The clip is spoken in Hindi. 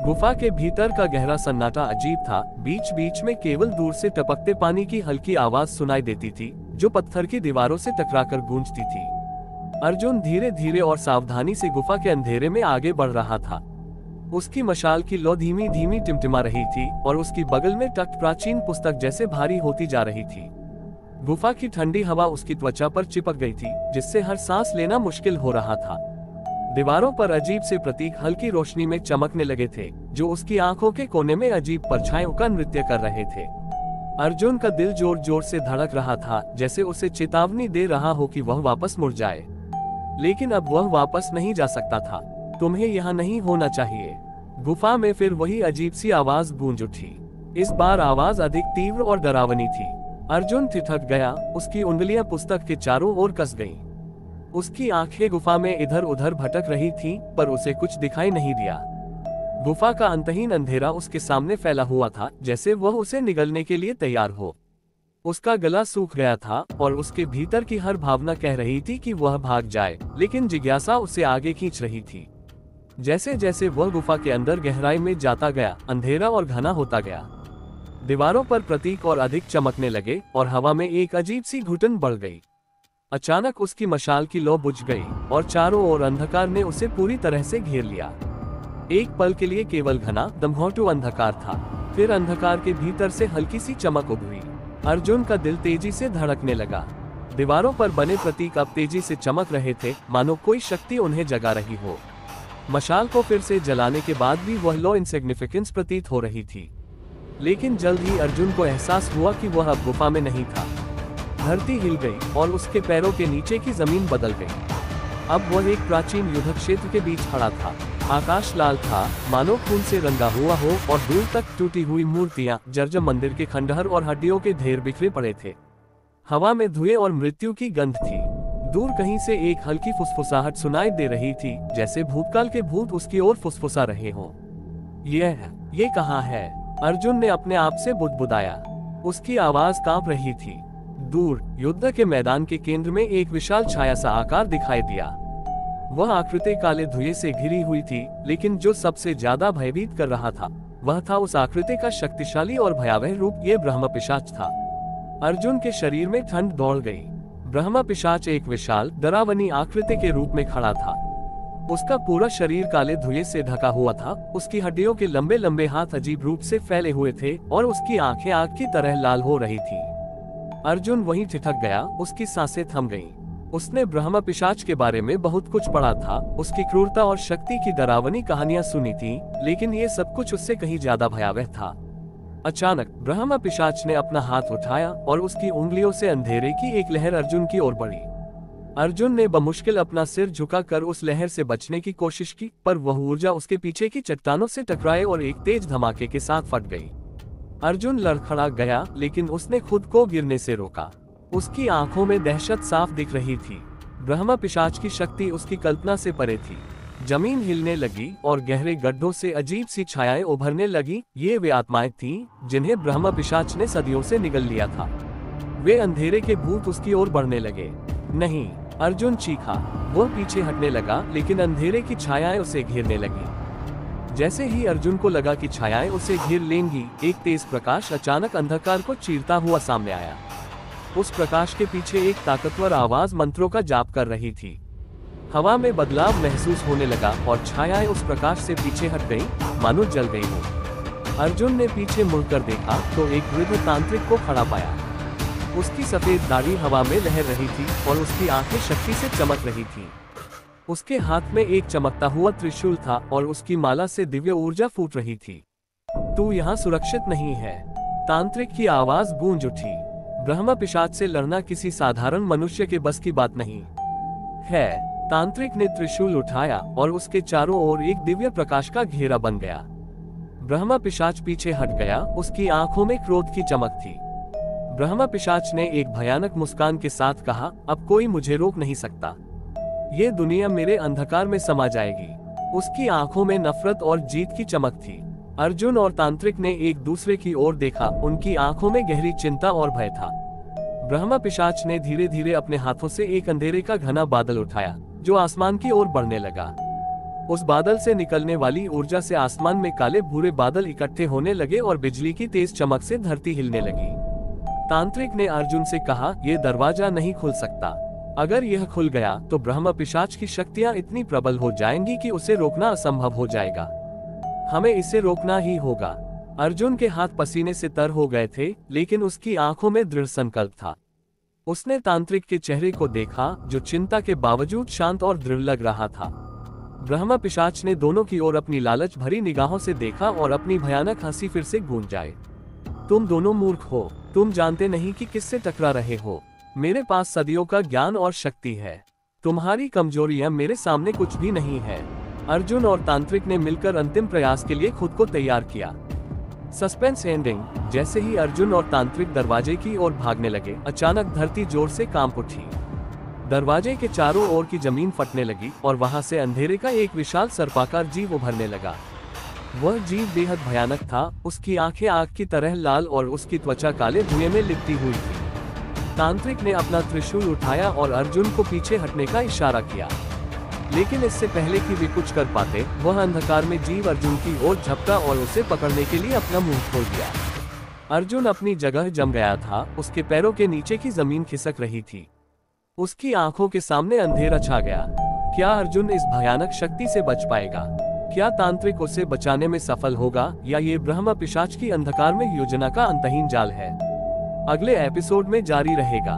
गुफा के भीतर का गहरा सन्नाटा अजीब था। बीच बीच में केवल दूर से टपकते पानी की हल्की आवाज सुनाई देती थी, जो पत्थर की दीवारों से टकराकर गूंजती थी। अर्जुन धीरे धीरे और सावधानी से गुफा के अंधेरे में आगे बढ़ रहा था। उसकी मशाल की लौ धीमी धीमी टिमटिमा रही थी और उसकी बगल में टक प्राचीन पुस्तक जैसे भारी होती जा रही थी। गुफा की ठंडी हवा उसकी त्वचा पर चिपक गई थी, जिससे हर सांस लेना मुश्किल हो रहा था। दीवारों पर अजीब से प्रतीक हल्की रोशनी में चमकने लगे थे, जो उसकी आंखों के कोने में अजीब परछाइयों का नृत्य कर रहे थे। अर्जुन का दिल जोर जोर से धड़क रहा था, जैसे उसे चेतावनी दे रहा हो कि वह वापस मुड़ जाए। लेकिन अब वह वापस नहीं जा सकता था। तुम्हें यहाँ नहीं होना चाहिए। गुफा में फिर वही अजीब सी आवाज गूंज उठी। इस बार आवाज अधिक तीव्र और डरावनी थी। अर्जुन ठिठक गया। उसकी उंगलियां पुस्तक के चारों ओर कस गईं। उसकी आंखें गुफा में इधर उधर भटक रही थीं, पर उसे कुछ दिखाई नहीं दिया। गुफा का अंतहीन अंधेरा उसके सामने फैला हुआ था, जैसे वह उसे निगलने के लिए तैयार हो। उसका गला सूख गया था और उसके भीतर की हर भावना कह रही थी कि वह भाग जाए, लेकिन जिज्ञासा उसे आगे खींच रही थी। जैसे जैसे वह गुफा के अंदर गहराई में जाता गया, अंधेरा और घना होता गया। दीवारों पर प्रतीक और अधिक चमकने लगे और हवा में एक अजीब सी घुटन बढ़ गई। अचानक उसकी मशाल की लौ बुझ गई और चारों ओर अंधकार ने उसे पूरी तरह से घेर लिया। एक पल के लिए केवल घना दमघोंटू अंधकार था, फिर अंधकार के भीतर से हल्की सी चमक उभरी। अर्जुन का दिल तेजी से धड़कने लगा। दीवारों पर बने प्रतीक अब तेजी से चमक रहे थे, मानो कोई शक्ति उन्हें जगा रही हो। मशाल को फिर से जलाने के बाद भी वह लो इनसिग्निफिकेंस प्रतीत हो रही थी। लेकिन जल्द ही अर्जुन को एहसास हुआ कि वह अब गुफा में नहीं था। धरती हिल गई और उसके पैरों के नीचे की जमीन बदल गई। अब वह एक प्राचीन युद्ध क्षेत्र के बीच खड़ा था। आकाश लाल था, मानो खून से रंगा हुआ हो, और दूर तक टूटी हुई मूर्तियां, जर्जर मंदिर के खंडहर और हड्डियों के ढेर बिखरे पड़े थे। हवा में धुएं और मृत्यु की गंध थी। दूर कहीं से एक हल्की फुसफुसाहट सुनाई दे रही थी, जैसे भूतकाल के भूत उसकी ओर फुसफुसा रहे हों। ये कहाँ है? अर्जुन ने अपने आप से बुदबुदाया। उसकी आवाज कांप रही थी। दूर युद्ध के मैदान के केंद्र में एक विशाल छाया सा आकार दिखाई दिया। वह आकृति काले धुएं से घिरी हुई थी, लेकिन जो सबसे ज्यादा भयभीत कर रहा था, वह था उस आकृति का शक्तिशाली और भयावह रूप। ये ब्रह्म पिशाच था। अर्जुन के शरीर में ठंड दौड़ गई। ब्रह्म पिशाच एक विशाल डरावनी आकृति के रूप में खड़ा था। उसका पूरा शरीर काले धुएं से ढका हुआ था। उसकी हड्डियों के लंबे लंबे हाथ अजीब रूप से फैले हुए थे और उसकी आंखें आग की तरह लाल हो रही थी। अर्जुन वहीं ठिठक गया। उसकी सांसें थम गईं। उसने ब्रह्म पिशाच के बारे में बहुत कुछ पढ़ा था, उसकी क्रूरता और शक्ति की डरावनी कहानियां सुनी थी, लेकिन ये सब कुछ उससे कहीं ज्यादा भयावह था। अचानक ब्रह्म पिशाच ने अपना हाथ उठाया और उसकी उंगलियों से अंधेरे की एक लहर अर्जुन की ओर बढ़ी। अर्जुन ने बमुश्किल अपना सिर झुकाकर उस लहर से बचने की कोशिश की, पर वह ऊर्जा उसके पीछे की चट्टानों से टकराए और एक तेज धमाके के साथ फट गई। अर्जुन लड़खड़ा गया, लेकिन उसने खुद को गिरने से रोका। उसकी आंखों में दहशत साफ दिख रही थी। ब्रह्म पिशाच की शक्ति उसकी कल्पना से परे थी। जमीन हिलने लगी और गहरे गड्ढों से अजीब सी छायाएं उभरने लगी। ये वे आत्माएं थीं जिन्हें ब्रह्म पिशाच ने सदियों से निगल लिया था। वे अंधेरे के भूत उसकी ओर बढ़ने लगे। नहीं, अर्जुन चीखा। वह पीछे हटने लगा, लेकिन अंधेरे की छायाएं उसे घेरने लगी। जैसे ही अर्जुन को लगा कि छायाएं उसे घेर लेंगी, एक तेज प्रकाश अचानक अंधकार को चीरता हुआ सामने आया। उस प्रकाश के पीछे एक ताकतवर आवाज मंत्रों का जाप कर रही थी। हवा में बदलाव महसूस होने लगा और छायाएं उस प्रकाश से पीछे हट गईं, मानो जल गई हो। अर्जुन ने पीछे मुड़कर देखा तो एक वृद्ध तांत्रिक को खड़ा पाया। उसकी सफेद दाढ़ी हवा में लहर रही थी और उसकी आंखें शक्ति से चमक रही थीं। उसके हाथ में एक चमकता हुआ त्रिशूल था और उसकी माला से दिव्य ऊर्जा फूट रही थी। तू यहाँ सुरक्षित नहीं है, तांत्रिक की आवाज गूंज उठी। ब्रह्म पिशाच से लड़ना किसी साधारण मनुष्य के बस की बात नहीं है। तांत्रिक ने त्रिशूल उठाया और उसके चारों ओर एक दिव्य प्रकाश का घेरा बन गया। ब्रह्म पिशाच पीछे हट गया। उसकी आंखों में क्रोध की चमक थी। ब्रह्म पिशाच ने एक भयानक मुस्कान के साथ कहा, अब कोई मुझे रोक नहीं सकता। ये दुनिया मेरे अंधकार में समा जाएगी। उसकी आंखों में नफरत और जीत की चमक थी। अर्जुन और तांत्रिक ने एक दूसरे की ओर देखा। उनकी आंखों में गहरी चिंता और भय था। ब्रह्म पिशाच ने धीरे धीरे अपने हाथों से एक अंधेरे का घना बादल उठाया, जो आसमान की ओर बढ़ने लगा। उस बादल से निकलने वाली ऊर्जा से आसमान में काले भूरे बादल इकट्ठे होने लगे और बिजली की तेज चमक से धरती हिलने लगी। तांत्रिक ने अर्जुन से कहा, ये दरवाजा नहीं खुल सकता। अगर यह खुल गया तो ब्रह्म पिशाच की शक्तियां इतनी प्रबल हो जाएंगी कि उसे रोकना असंभव हो जाएगा। हमें इसे रोकना ही होगा। अर्जुन के हाथ पसीने से तर हो गए थे, लेकिन उसकी आंखों में दृढ़ संकल्प था। उसने तांत्रिक के चेहरे को देखा, जो चिंता के बावजूद शांत और दृढ़ लग रहा था। ब्रह्म पिशाच ने दोनों की ओर अपनी लालच भरी निगाहों से देखा और अपनी भयानक हंसी फिर से गूंज जाए। तुम दोनों मूर्ख हो, तुम जानते नहीं कि किससे टकरा रहे हो। मेरे पास सदियों का ज्ञान और शक्ति है। तुम्हारी कमजोरियां मेरे सामने कुछ भी नहीं है। अर्जुन और तांत्रिक ने मिलकर अंतिम प्रयास के लिए खुद को तैयार किया। Suspense ending. जैसे ही अर्जुन और तांत्रिक दरवाजे की ओर भागने लगे, अचानक धरती जोर से कांप उठी। दरवाजे के चारों ओर की जमीन फटने लगी और वहां से अंधेरे का एक विशाल सर्पाकार जीव उभरने लगा। वह जीव बेहद भयानक था। उसकी आंखें आग की तरह लाल और उसकी त्वचा काले धुएं में लिपटी हुई थी। तांत्रिक ने अपना त्रिशूल उठाया और अर्जुन को पीछे हटने का इशारा किया, लेकिन इससे पहले कि वे कुछ कर पाते, वह अंधकार में जीव अर्जुन की ओर झपटा और उसे पकड़ने के लिए अपना मुंह खोल दिया। अर्जुन अपनी जगह जम गया था। उसके पैरों के नीचे की जमीन खिसक रही थी। उसकी आंखों के सामने अंधेरा छा गया। क्या अर्जुन इस भयानक शक्ति से बच पाएगा? क्या तांत्रिक उसे बचाने में सफल होगा, या ये ब्रह्म पिशाच की अंधकार में योजना का अंतहीन जाल है? अगले एपिसोड में जारी रहेगा।